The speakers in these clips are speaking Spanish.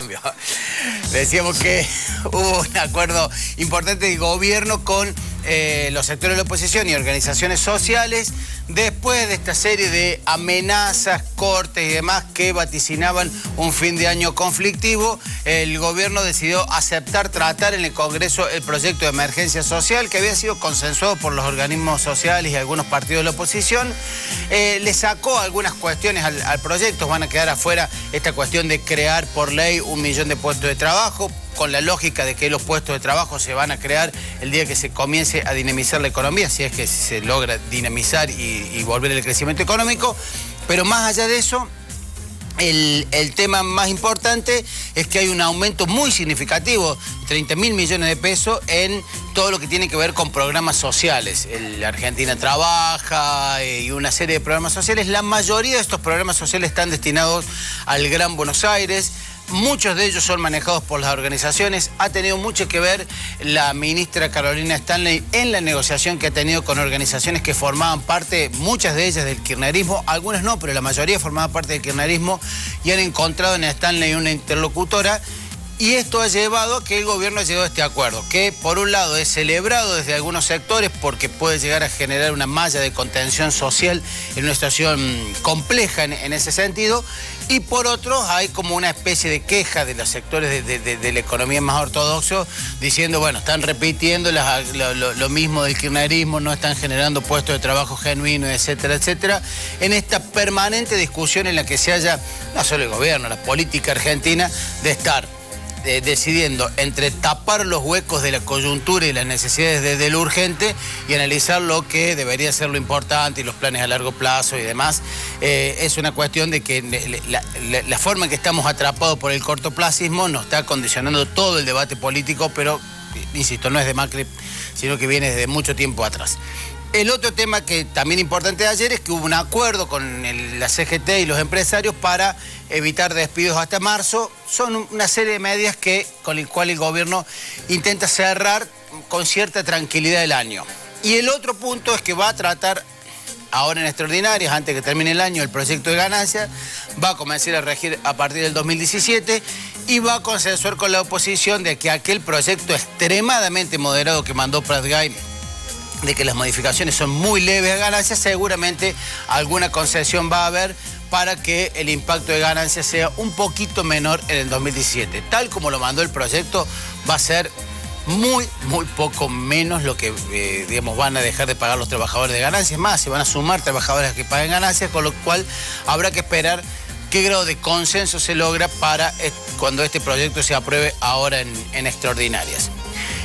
cambio. Decíamos que hubo un acuerdo importante de gobierno con los sectores de la oposición y organizaciones sociales después de esta serie de amenazas, cortes y demás que vaticinaban un fin de año conflictivo. El gobierno decidió aceptar tratar en el Congreso el proyecto de emergencia social que había sido consensuado por los organismos sociales y algunos partidos de la oposición. Le sacó algunas cuestiones al proyecto. Van a quedar afuera esta cuestión de crear por ley 1 millón de puestos de trabajo, con la lógica de que los puestos de trabajo se van a crear el día que se comience a dinamizar la economía, si es que se logra dinamizar y volver el crecimiento económico. Pero más allá de eso, el tema más importante es que hay un aumento muy significativo, 30.000 millones de pesos, en todo lo que tiene que ver con programas sociales. La Argentina Trabaja y una serie de programas sociales. La mayoría de estos programas sociales están destinados al Gran Buenos Aires. Muchos de ellos son manejados por las organizaciones. Ha tenido mucho que ver la ministra Carolina Stanley en la negociación que ha tenido con organizaciones que formaban parte, muchas de ellas del kirchnerismo, algunas no, pero la mayoría formaba parte del kirchnerismo, y han encontrado en Stanley una interlocutora. Y esto ha llevado a que el gobierno ha llegado a este acuerdo, que por un lado es celebrado desde algunos sectores porque puede llegar a generar una malla de contención social en una situación compleja en ese sentido, y por otro hay como una especie de queja de los sectores de la economía más ortodoxos, diciendo, bueno, están repitiendo lo mismo del kirchnerismo, no están generando puestos de trabajo genuinos, etcétera, etcétera, en esta permanente discusión en la que se halla, no solo el gobierno, la política argentina, de estar decidiendo entre tapar los huecos de la coyuntura y las necesidades de lo urgente y analizar lo que debería ser lo importante y los planes a largo plazo y demás. Es una cuestión de que la forma en que estamos atrapados por el cortoplacismo nos está condicionando todo el debate político, pero, insisto, no es de Macri, sino que viene desde mucho tiempo atrás. El otro tema que también importante de ayer es que hubo un acuerdo con la CGT y los empresarios para evitar despidos hasta marzo. Son una serie de medidas con el cual el gobierno intenta cerrar con cierta tranquilidad el año. Y el otro punto es que va a tratar ahora en extraordinarias, antes que termine el año, el proyecto de ganancias, va a comenzar a regir a partir del 2017 y va a consensuar con la oposición de que aquel proyecto extremadamente moderado que mandó Pratgay, de que las modificaciones son muy leves a ganancias, seguramente alguna concesión va a haber para que el impacto de ganancias sea un poquito menor en el 2017. Tal como lo mandó el proyecto, va a ser muy poco menos lo que, digamos, van a dejar de pagar los trabajadores de ganancias. Más, se van a sumar trabajadores que paguen ganancias, con lo cual habrá que esperar qué grado de consenso se logra para cuando este proyecto se apruebe ahora en extraordinarias.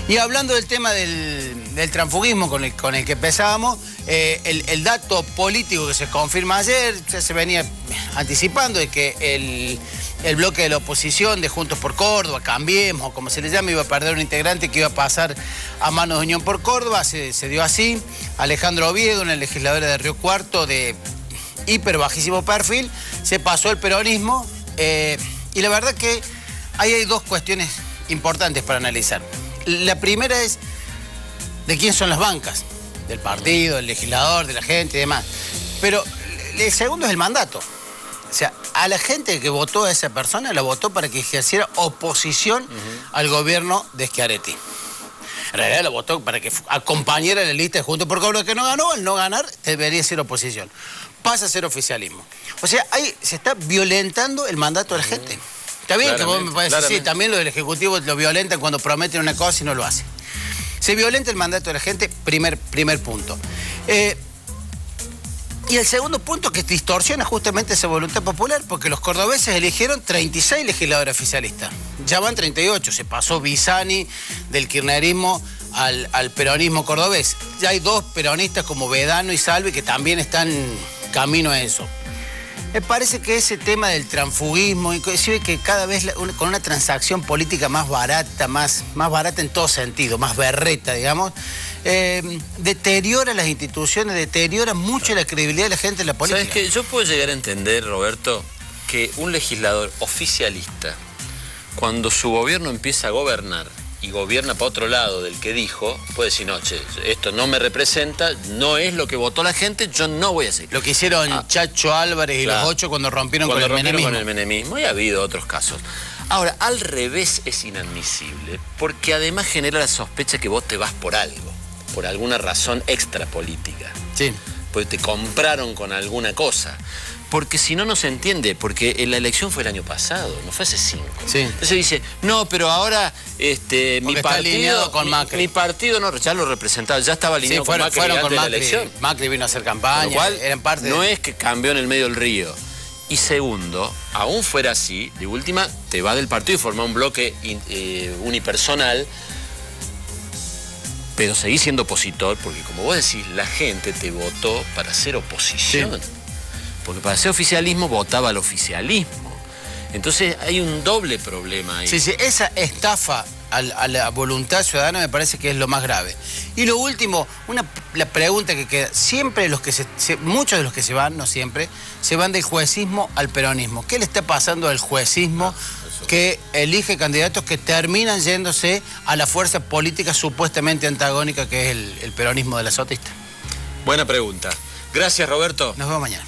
Y hablando del tema del transfugismo con el que empezábamos, el dato político que se confirma ayer, ya se venía anticipando de que el bloque de la oposición de Juntos por Córdoba, Cambiemos, o como se le llama, iba a perder un integrante que iba a pasar a manos de Unión por Córdoba. Se dio así. Alejandro Oviedo, una legisladora de Río Cuarto de hiper bajísimo perfil, se pasó al peronismo, y la verdad que ahí hay dos cuestiones importantes para analizar. La primera es de quién son las bancas, del partido, del legislador, de la gente y demás. Pero el segundo es el mandato. O sea, a la gente que votó a esa persona, la votó para que ejerciera oposición al gobierno de Schiaretti. En realidad la votó para que acompañara la lista de Juntos por Córdoba, que no ganó. Al no ganar, debería ser oposición. Pasa a ser oficialismo. O sea, ahí se está violentando el mandato de la gente. Está bien que vos me puedes decir, sí, también lo del Ejecutivo lo violentan cuando prometen una cosa y no lo hacen. Se violenta el mandato de la gente, primer punto. Y el segundo punto, que distorsiona justamente esa voluntad popular, porque los cordobeses eligieron 36 legisladores oficialistas. Ya van 38, se pasó Bisani del kirchnerismo al peronismo cordobés. Ya hay dos peronistas como Vedano y Salvi que también están camino a eso. Me parece que ese tema del transfugismo, inclusive que cada vez con una transacción política más barata, más barata en todo sentido, más berreta, digamos, deteriora las instituciones, deteriora mucho la credibilidad de la gente en la política. ¿Sabes qué? Yo puedo llegar a entender, Roberto, que un legislador oficialista, cuando su gobierno empieza a gobernar y gobierna para otro lado del que dijo, puede decir, no, che, esto no me representa, no es lo que votó la gente, yo no voy a seguir. Lo que hicieron Chacho Álvarez y los 8 cuando rompieron con el menemismo. Y ha habido otros casos. Ahora, al revés es inadmisible, porque además genera la sospecha que vos te vas por algo, por alguna razón extrapolítica. Sí. Porque te compraron con alguna cosa. Porque si no, no se entiende, porque la elección fue el año pasado, no fue hace 5. Sí. Entonces dice, no, pero ahora mi partido con Macri. Mi partido no, ya lo representaba, ya estaba alineado con Macri antes de la elección. Macri vino a hacer campaña, Con lo cual, eran parte no es que cambió en el medio del río. Y segundo, aún fuera así, de última, te va del partido y forma un bloque unipersonal, pero seguís siendo opositor, porque como vos decís, la gente te votó para ser oposición. Sí. Porque para ser oficialismo votaba al oficialismo. Entonces hay un doble problema ahí. Sí, sí, esa estafa a la voluntad ciudadana me parece que es lo más grave. Y lo último, la pregunta que queda, siempre muchos de los que se van, no siempre, se van del juecismo al peronismo. ¿Qué le está pasando al juecismo que elige candidatos que terminan yéndose a la fuerza política supuestamente antagónica que es el peronismo de la sotista? Buena pregunta. Gracias, Roberto. Nos vemos mañana.